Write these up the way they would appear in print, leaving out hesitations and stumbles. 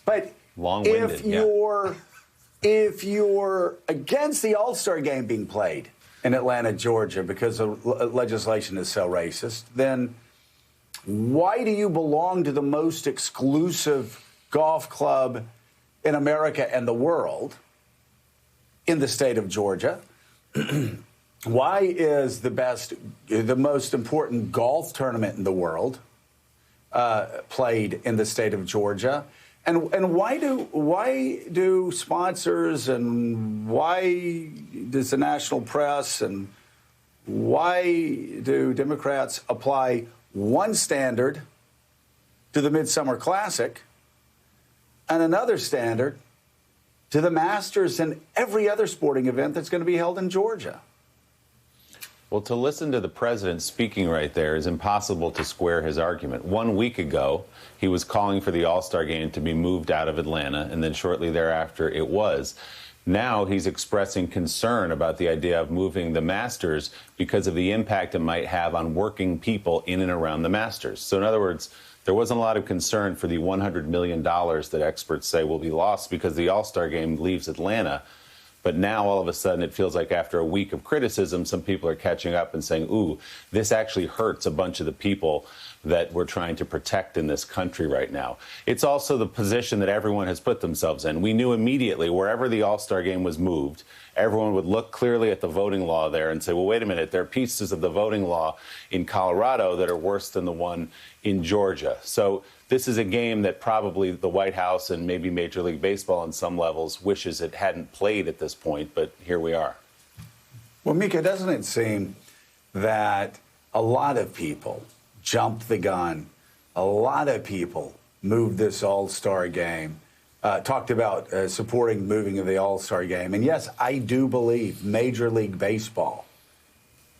But if you're against the All-Star game being played in Atlanta, Georgia, because the legislation is so racist, then why do you belong to the most exclusive golf club in America and the world, in the state of Georgia? Why is the most important golf tournament in the world played in the state of Georgia? And why do sponsors, and why does the national press, and why do Democrats apply one standard to the Midsummer Classic and another standard to the Masters and every other sporting event that's going to be held in Georgia? Well, to listen to the president speaking right there is impossible to square his argument. 1 week ago, he was calling for the All-Star game to be moved out of Atlanta, and then shortly thereafter it was. Now he's expressing concern about the idea of moving the Masters because of the impact it might have on working people in and around the Masters. So in other words, there wasn't a lot of concern for the $100 million that experts say will be lost because the All-Star game leaves Atlanta. But now, all of a sudden, it feels like after a week of criticism, some people are catching up and saying, ooh, this actually hurts a bunch of the people that we're trying to protect in this country right now. It's also the position that everyone has put themselves in. We knew immediately wherever the All-Star game was moved, everyone would look clearly at the voting law there and say, well, wait a minute, there are pieces of the voting law in Colorado that are worse than the one in Georgia. So this is a game that probably the White House and maybe Major League Baseball on some levels wishes it hadn't played at this point, but here we are. Well, Mika, doesn't it seem that a lot of people jumped the gun, a lot of people moved this All-Star game, talked about supporting moving of the All-Star game. And yes, I do believe Major League Baseball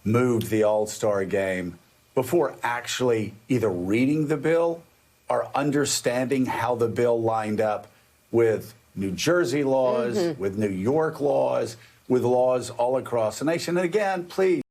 moved the All-Star game before actually either reading the bill or understanding how the bill lined up with New Jersey laws, with New York laws, with laws all across the nation. And again, please.